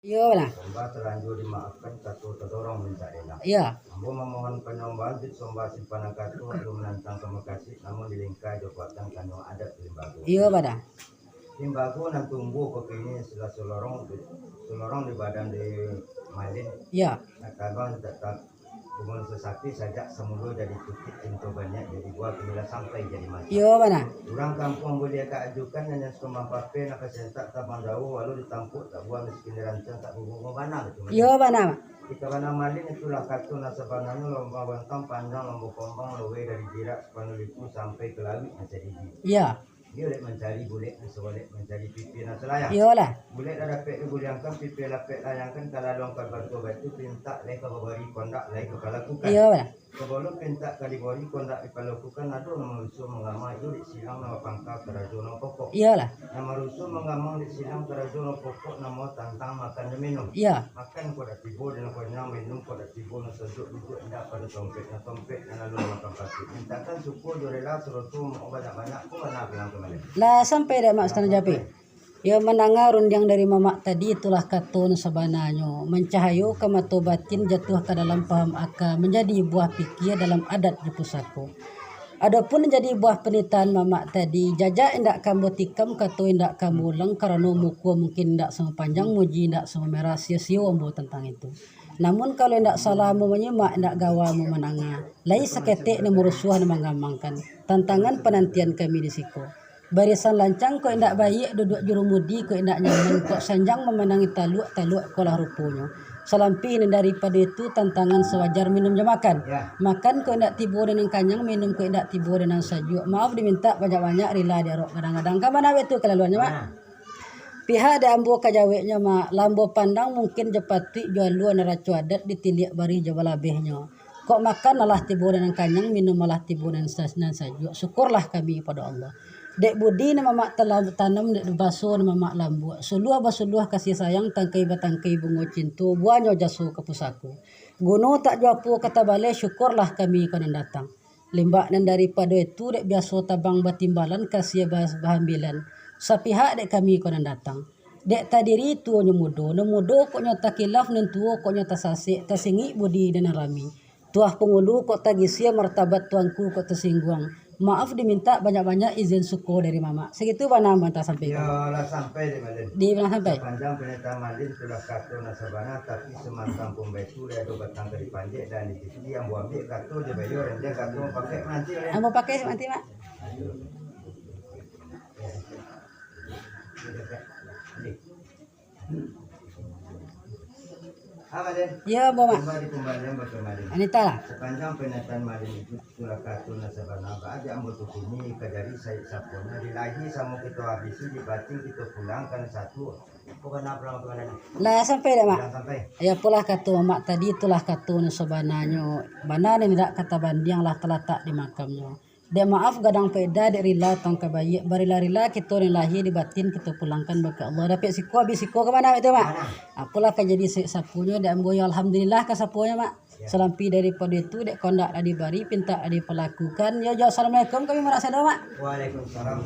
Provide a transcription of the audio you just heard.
Iya nah. Somba terlanjur dimaafkan katu terdorong mencarilah. Iya. Ambo memohon penyembahan di somba simpanan katu lalu menantang kemakasih namun dilingkai jabatan kanu ada limbago. Iya pada. Limbago nan tumbuh kekini setelah selorong di badan di malin. Iya. Nakabang tetap hubungan sesakti sajak semula jadi tutik cinta banyak jadi buah bila sampai jadi mati. Iya pada. Orang kampung boleh ajukan hanya sekembang pape nak kesentak tabang daun lalu ditampuk tak buah miskin rancang tak hubung mana gitu. Iya pada. Kita mana malin itulah katu nasabananya lomba bantang panjang lomba pompong lowe dari jirak sepanuh sampai ke lawi jadi Iya. dia boleh mencari bulet seboleh mencari pipi na selayang. Iya lah. Bulet ada pek buliangkan pipi lapek layangkan kalau longkar batu batu pinta lek ke bari kondak lek ke lakukan. Iya lah. Sebelum pinta kali bari kondak dilakukan ada nama rusuh mengamai itu di silang nama pangkal kerajono pokok. Iya lah. Nama rusuh mengamang di silang kerajono pokok nama tantang makan dan minum. Iya. Makan kau dah tibo dan kau nyam minum kau dah tibo na sejuk itu hendak pada tompet na lalu makan pasti. Mintakan syukur dorela serotu mau banyak-banyak kau mana bilang kembali. Lah sampai dah mak setengah japi. Ya mendengar rundang dari mamak tadi itulah katun sebanarnya mencahayu ke mata batin jatuh ke dalam paham akal menjadi buah pikir dalam adat di pusako. Adapun menjadi buah penitaan mamak tadi jajak indak kamu tikam katu indak kamu ulang karena muku mungkin indak sama panjang muji indak sama merah sia-sia ombo tentang itu. Namun kalau indak salah mu menyimak indak gawa mu menanga. Lai seketik ni murusuah ni mengamangkan tantangan penantian kami di siku. Barisan lancang kok indak baik duduk jurumudi kok indak nyaman kok sanjang memenangi taluk kolah rupanya. Selampi ini daripada itu tantangan sewajar minum jam makan. Makan kok indak tiba dengan kanyang, minum kok indak tiba dengan sajuk. Maaf diminta banyak-banyak rila diarok kadang-kadang. Kamana itu kelaluannya mak? Pihak ada ambo kajaweknya mak, lambo pandang mungkin jepati jual luar neracu adat ditilik bari jabalabehnya. Kok makan malah tiba dengan kanyang, minum malah tiba dengan sajuk. Syukurlah kami kepada Allah. Dek budi ni mamak tanam dek baso ni mamak lambu. Suluh basuluh kasih sayang tangkai batangkai bunga cintu buahnya jasu ke pusaku. Gunung tak juapu kata balik syukurlah kami konon datang. Limbak dan daripada itu dek biasa tabang batimbalan kasih bahambilan. Sapihak dek kami konon datang. Dek tadiri tu nyemudo kok nyata kilaf nan tuo kok nyata sasik tasingi budi dan rami. Tuah pengulu kok tagisia martabat tuanku kok tersinggung. Maaf diminta banyak-banyak izin syukur dari mama. Segitu mana mantap sampai. Ya lah sampai di Malin. Di mana sampai? Sepanjang peneta Malin sudah katu nasabana tapi semantang pembetu dia tu batang dari panjang dan di situ yang buat ambil katu dia bayar dan dia katu pakai nanti. Mau pakai nanti mak? Ya, bawa mak. Anita lah. Sepanjang penetan Malin itu sudah katu nasabana aja ambil tukuni kejari saya sapunya dilahi sama kita habisi dibating kita pulangkan satu. Bukan apa kemana? Lah sampai dah mak. Sampai. Ya pula katu mak tadi itulah katu nasabananya. Bana ni tidak kata bandiang lah terletak di makamnya. Dia maaf gadang peda dek rila tangka bayi barila-rila kita ni lahir di batin kita pulangkan bagi Allah. Dapat siko habis siko ke mana itu mak? Apalah kan jadi sapunya dek ambo alhamdulillah ke sapunya mak. Selampi daripada itu dek kondak adi bari pinta adi pelakukan. Ya assalamualaikum kami merasa dah mak. Waalaikumsalam.